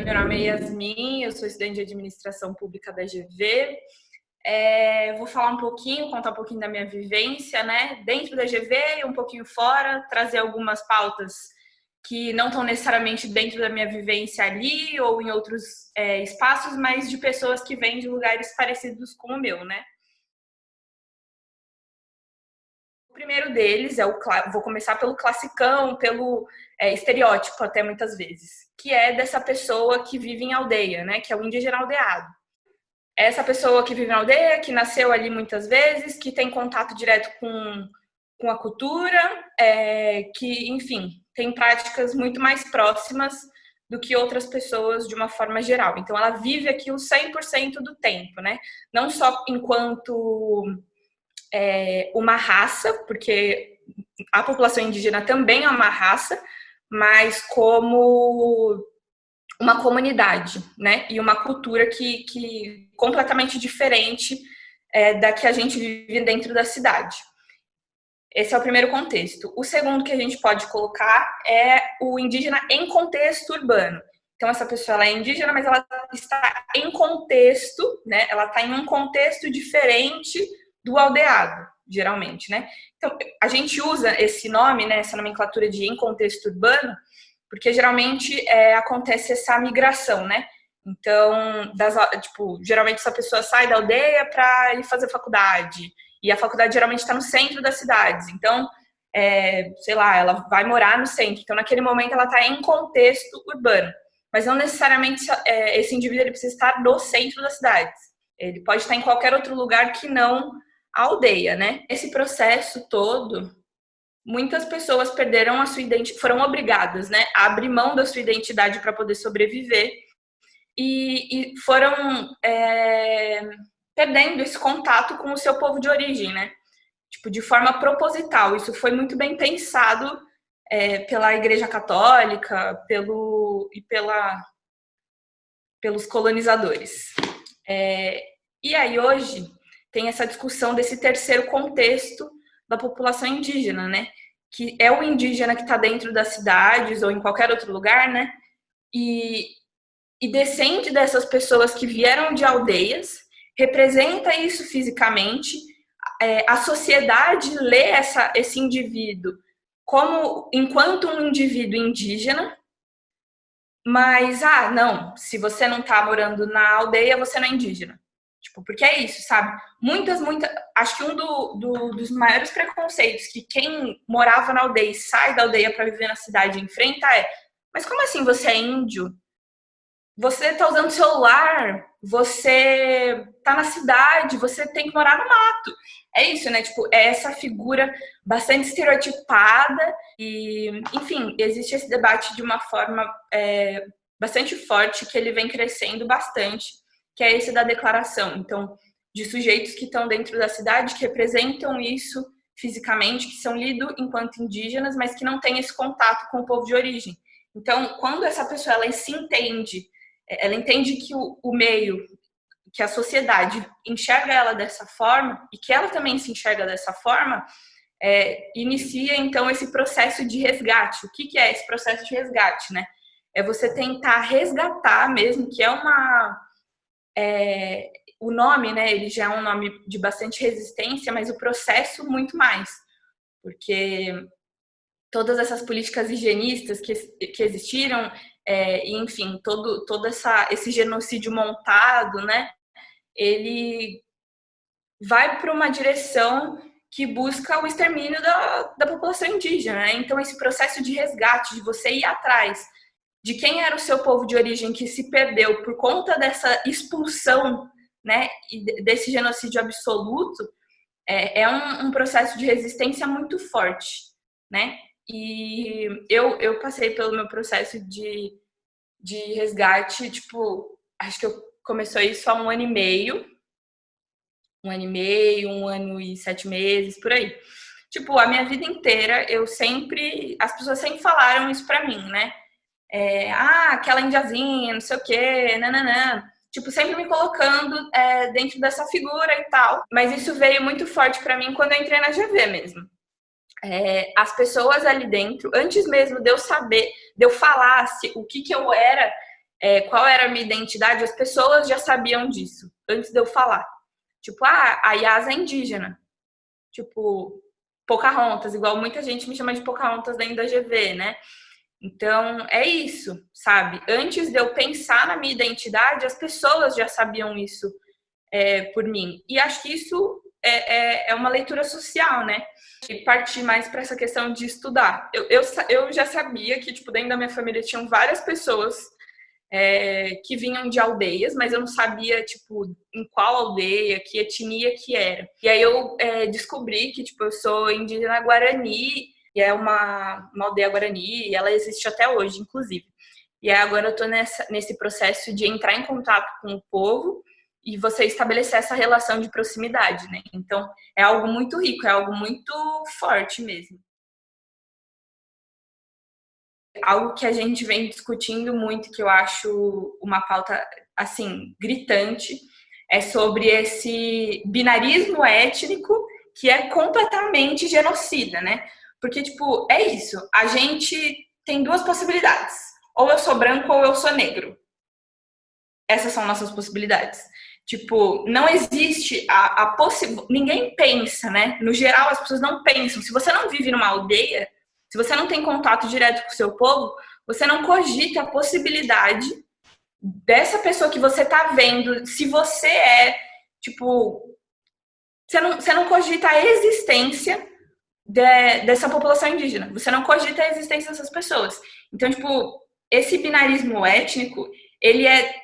meu nome é Yasmin, eu sou estudante de Administração Pública da GV. Vou falar um pouquinho, contar um pouquinho da minha vivência, né, dentro da GV e um pouquinho fora, trazer algumas pautas que não estão necessariamente dentro da minha vivência ali ou em outros espaços, mas de pessoas que vêm de lugares parecidos com o meu, né. O primeiro deles vou começar pelo classicão, pelo estereótipo até muitas vezes, que é dessa pessoa que vive em aldeia, né, que é o indígena aldeado. Essa pessoa que vive na aldeia, que nasceu ali muitas vezes, que tem contato direto com a cultura, que, enfim, tem práticas muito mais próximas do que outras pessoas de uma forma geral. Então, ela vive aquilo 100% do tempo, né? Não só enquanto uma raça, porque a população indígena também é uma raça, mas como uma comunidade, né? E uma cultura que completamente diferente da que a gente vive dentro da cidade. Esse é o primeiro contexto. O segundo que a gente pode colocar é o indígena em contexto urbano. Então, essa pessoa ela é indígena, mas ela está em contexto, né? Ela está em um contexto diferente do aldeado, geralmente, né? Então, a gente usa esse nome, né? Essa nomenclatura de em contexto urbano, porque geralmente acontece essa migração, né? Então, geralmente essa pessoa sai da aldeia para ir fazer faculdade, e a faculdade geralmente está no centro das cidades, então, sei lá, ela vai morar no centro, então naquele momento ela está em contexto urbano, mas não necessariamente esse indivíduo ele precisa estar no centro das cidades, ele pode estar em qualquer outro lugar que não a aldeia, né? Esse processo todo, muitas pessoas perderam a sua identidade, foram obrigadas, né, a abrir mão da sua identidade para poder sobreviver e foram perdendo esse contato com o seu povo de origem, né? Tipo, de forma proposital. Isso foi muito bem pensado pela Igreja Católica pelos colonizadores. E aí hoje tem essa discussão desse terceiro contexto da população indígena, né? Que é o indígena que está dentro das cidades ou em qualquer outro lugar, né? E descende dessas pessoas que vieram de aldeias, representa isso fisicamente, a sociedade lê esse indivíduo como enquanto um indivíduo indígena, mas, não, se você não tá morando na aldeia, você não é indígena. Tipo, porque é isso, sabe? Acho que dos maiores preconceitos que quem morava na aldeia e sai da aldeia para viver na cidade enfrenta mas como assim você é índio? Você tá usando celular, você tá na cidade, você tem que morar no mato. É isso, né? Tipo, é essa figura bastante estereotipada e, enfim, existe esse debate de uma forma bastante forte que ele vem crescendo bastante, que é esse da declaração. Então, de sujeitos que estão dentro da cidade, que representam isso fisicamente, que são lidos enquanto indígenas, mas que não têm esse contato com o povo de origem. Então, quando essa pessoa ela entende que o meio, que a sociedade enxerga ela dessa forma e que ela também se enxerga dessa forma, inicia então esse processo de resgate. O que é esse processo de resgate, né? É você tentar resgatar mesmo, que o nome, né? Ele já é um nome de bastante resistência, mas o processo muito mais, porque todas essas políticas higienistas que existiram, enfim, todo esse genocídio montado, né? Ele vai para uma direção que busca o extermínio da população indígena, né? Então, esse processo de resgate, de você ir atrás de quem era o seu povo de origem que se perdeu por conta dessa expulsão, né? E desse genocídio absoluto, é um processo de resistência muito forte, né? E eu passei pelo meu processo de resgate, tipo, acho que começou isso há 1 ano e meio, 1 ano e 7 meses, por aí. Tipo, a minha vida inteira, as pessoas sempre falaram isso pra mim, né? Aquela indiazinha, não sei o quê, nananã. Tipo, sempre me colocando dentro dessa figura e tal. Mas isso veio muito forte pra mim quando eu entrei na GV mesmo. As pessoas ali dentro, antes mesmo de eu saber, de eu falar o que eu era, qual era a minha identidade, as pessoas já sabiam disso, antes de eu falar. Tipo, a Yas é indígena. Tipo, Pocahontas, igual muita gente me chama de Pocahontas dentro da GV, né? Então, é isso, sabe? Antes de eu pensar na minha identidade, as pessoas já sabiam isso por mim. E acho que isso é uma leitura social, né? E partir mais para essa questão de estudar. Eu já sabia que, tipo, dentro da minha família tinham várias pessoas que vinham de aldeias, mas eu não sabia, tipo, em qual aldeia, que etnia que era. E aí eu descobri que, tipo, eu sou indígena Guarani, e é uma aldeia Guarani, e ela existe até hoje, inclusive. E aí agora eu tô nesse processo de entrar em contato com o povo e você estabelecer essa relação de proximidade, né? Então, é algo muito rico, é algo muito forte mesmo. Algo que a gente vem discutindo muito, que eu acho uma pauta, assim, gritante, é sobre esse binarismo étnico que é completamente genocida, né? Porque, tipo, é isso. A gente tem duas possibilidades. Ou eu sou branco ou eu sou negro. Essas são nossas possibilidades. Tipo, não existe a possibilidade. Ninguém pensa, né? No geral, as pessoas não pensam. Se você não vive numa aldeia, se você não tem contato direto com o seu povo, você não cogita a possibilidade dessa pessoa que você tá vendo, se você tipo, você não cogita a existência dessa população indígena. Você não cogita a existência dessas pessoas. Então, tipo, esse binarismo étnico, ele é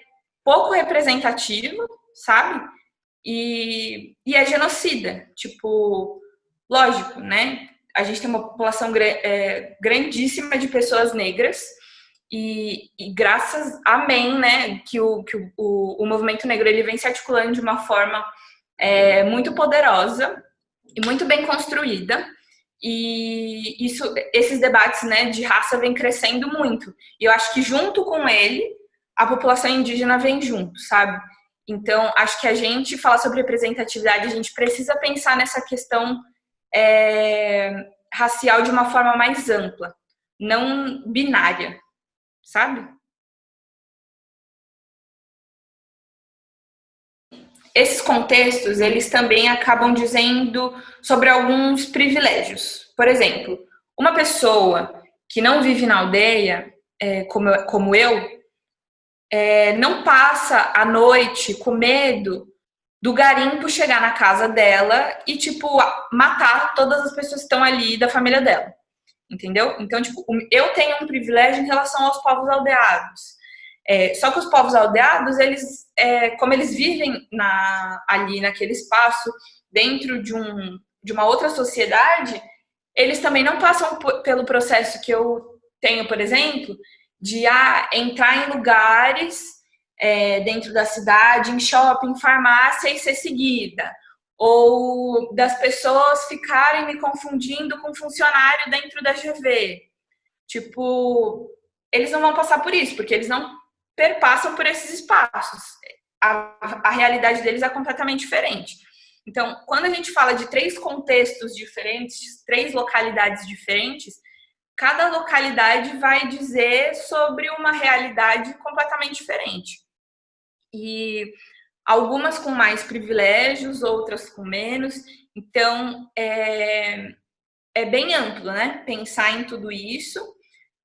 pouco representativo, sabe? E é genocida. Tipo, lógico, né? A gente tem uma população grandíssima de pessoas negras e graças, amém, né? Que o movimento negro ele vem se articulando de uma forma muito poderosa e muito bem construída. E esses debates, né, de raça vem crescendo muito. E eu acho que junto com ele, a população indígena vem junto, sabe? Então, acho que a gente falar sobre representatividade, a gente precisa pensar nessa questão racial de uma forma mais ampla, não binária, sabe? Esses contextos, eles também acabam dizendo sobre alguns privilégios. Por exemplo, uma pessoa que não vive na aldeia, como eu, não passa a noite com medo do garimpo chegar na casa dela e, tipo, matar todas as pessoas que estão ali da família dela. Entendeu? Então, tipo, eu tenho um privilégio em relação aos povos aldeados. Só que os povos aldeados, eles, como eles vivem ali naquele espaço, dentro de uma outra sociedade, eles também não passam pelo processo que eu tenho, por exemplo, de entrar em lugares dentro da cidade, em shopping, farmácia e ser seguida. Ou das pessoas ficarem me confundindo com funcionário dentro da GV. Tipo, eles não vão passar por isso, porque eles não perpassam por esses espaços. A realidade deles é completamente diferente. Então, quando a gente fala de três contextos diferentes, três localidades diferentes, cada localidade vai dizer sobre uma realidade completamente diferente. E algumas com mais privilégios, outras com menos. Então, é bem amplo, né? Pensar em tudo isso.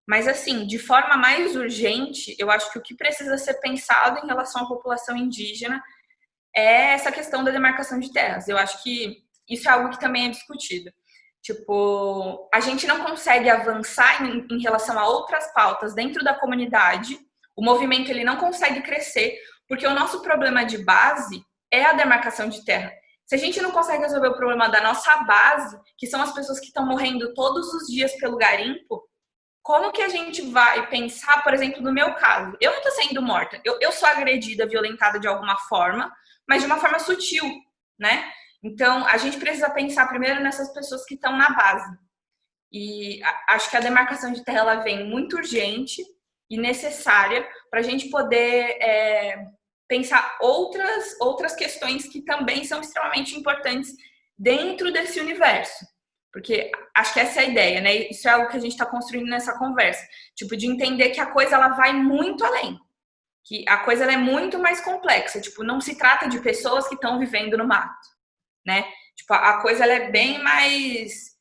Mas, assim, de forma mais urgente, eu acho que o que precisa ser pensado em relação à população indígena é essa questão da demarcação de terras. Eu acho que isso é algo que também é discutido. Tipo, a gente não consegue avançar em relação a outras pautas dentro da comunidade, o movimento ele não consegue crescer, porque o nosso problema de base é a demarcação de terra. Se a gente não consegue resolver o problema da nossa base, que são as pessoas que estão morrendo todos os dias pelo garimpo, como que a gente vai pensar, por exemplo, no meu caso? Eu não estou sendo morta, eu sou agredida, violentada de alguma forma, mas de uma forma sutil, né? Então, a gente precisa pensar primeiro nessas pessoas que estão na base. E acho que a demarcação de terra ela vem muito urgente e necessária para a gente poder pensar outras questões que também são extremamente importantes dentro desse universo. Porque acho que essa é a ideia, né? Isso é algo que a gente está construindo nessa conversa. Tipo, de entender que a coisa ela vai muito além. que a coisa ela é muito mais complexa. Tipo, não se trata de pessoas que estão vivendo no mato, né? Tipo, a coisa ela é bem mais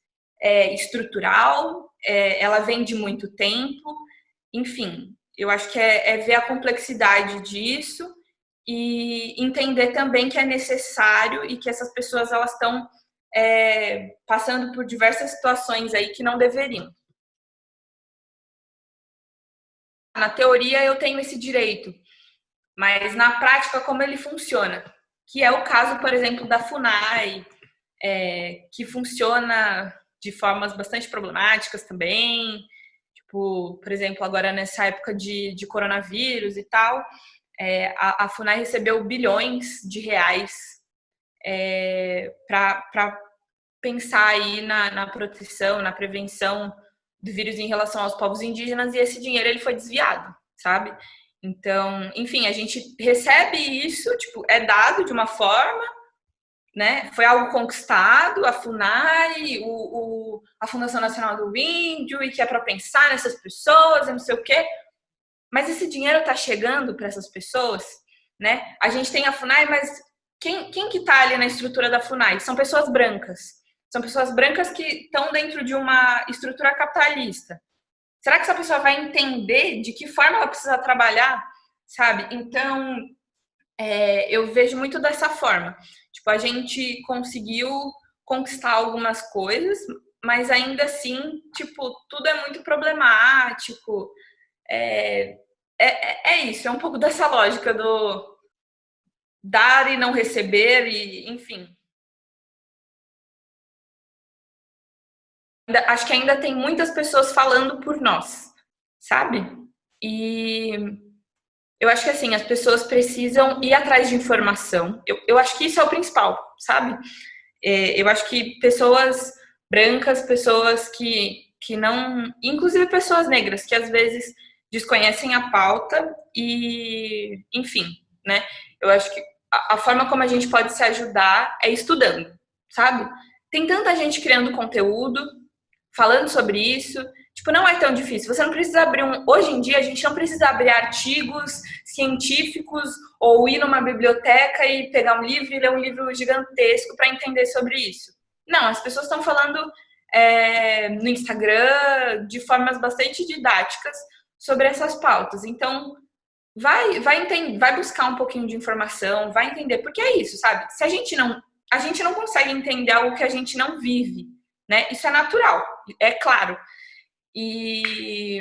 estrutural, ela vem de muito tempo, enfim. Eu acho que é ver a complexidade disso e entender também que é necessário e que essas pessoas elas estão passando por diversas situações aí que não deveriam. Na teoria eu tenho esse direito, mas na prática como ele funciona? Que é o caso, por exemplo, da FUNAI, que funciona de formas bastante problemáticas também. Tipo, por exemplo, agora nessa época de coronavírus e tal, a FUNAI recebeu bilhões de reais para pensar aí na proteção, na prevenção do vírus em relação aos povos indígenas, e esse dinheiro ele foi desviado, sabe? Então, enfim, a gente recebe isso, tipo, é dado de uma forma, né? Foi algo conquistado, a FUNAI, a Fundação Nacional do Índio, e que é para pensar nessas pessoas, e não sei o quê. Mas esse dinheiro está chegando para essas pessoas, né? A gente tem a FUNAI, mas quem que está ali na estrutura da FUNAI? São pessoas brancas. São pessoas brancas que estão dentro de uma estrutura capitalista. Será que essa pessoa vai entender de que forma ela precisa trabalhar, sabe? Então, eu vejo muito dessa forma. Tipo, a gente conseguiu conquistar algumas coisas, mas ainda assim, tipo, tudo é muito problemático. É, é isso, é um pouco dessa lógica do dar e não receber, e enfim. Acho que ainda tem muitas pessoas falando por nós, sabe? E eu acho que assim, as pessoas precisam ir atrás de informação. Eu acho que isso é o principal, sabe? Eu acho que pessoas brancas, pessoas que não. Inclusive pessoas negras, que às vezes desconhecem a pauta e, enfim, né? Eu acho que a forma como a gente pode se ajudar é estudando, sabe? Tem tanta gente criando conteúdo, falando sobre isso. Tipo, não é tão difícil. Você não precisa abrir Hoje em dia, a gente não precisa abrir artigos científicos ou ir numa biblioteca e pegar um livro e ler um livro gigantesco para entender sobre isso. Não, as pessoas estão falando no Instagram de formas bastante didáticas sobre essas pautas. Então, vai buscar um pouquinho de informação, vai entender, porque é isso, sabe? Se a gente não consegue entender algo que a gente não vive, né? Isso é natural, é claro. E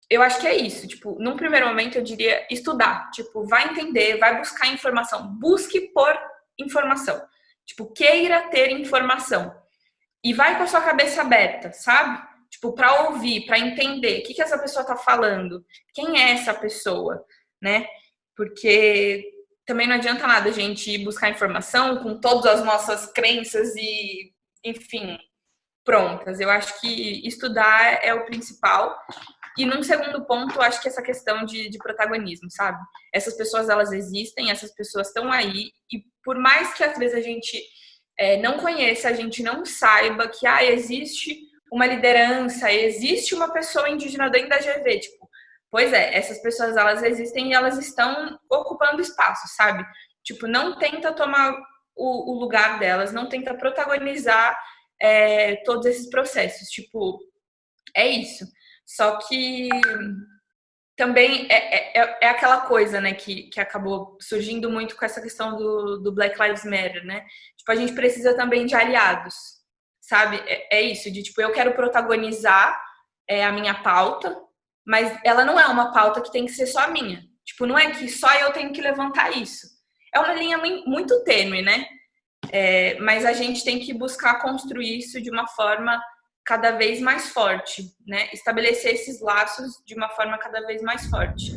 eu acho que é isso, tipo, num primeiro momento eu diria estudar, tipo, vai entender, vai buscar informação, busque por informação, tipo, queira ter informação e vai com a sua cabeça aberta, sabe? Tipo, para ouvir, para entender o que essa pessoa tá falando, quem é essa pessoa, né? Porque também não adianta nada a gente ir buscar informação com todas as nossas crenças e, enfim, prontas. Eu acho que estudar é o principal. E num segundo ponto, eu acho que essa questão de protagonismo, sabe? Essas pessoas, elas existem, essas pessoas estão aí, e por mais que às vezes a gente não conheça, a gente não saiba que existe uma liderança, existe uma pessoa indígena dentro da GV, tipo, pois é, essas pessoas, elas existem e elas estão ocupando espaço, sabe? Tipo, não tenta tomar o lugar delas, não tenta protagonizar todos esses processos, tipo, é isso. Só que também é aquela coisa, né, que acabou surgindo muito com essa questão do Black Lives Matter, né? Tipo, a gente precisa também de aliados, sabe? É isso, de tipo, eu quero protagonizar a minha pauta, mas ela não é uma pauta que tem que ser só minha. Tipo, não é que só eu tenho que levantar isso. É uma linha muito tênue, né? Mas a gente tem que buscar construir isso de uma forma cada vez mais forte, né? Estabelecer esses laços de uma forma cada vez mais forte.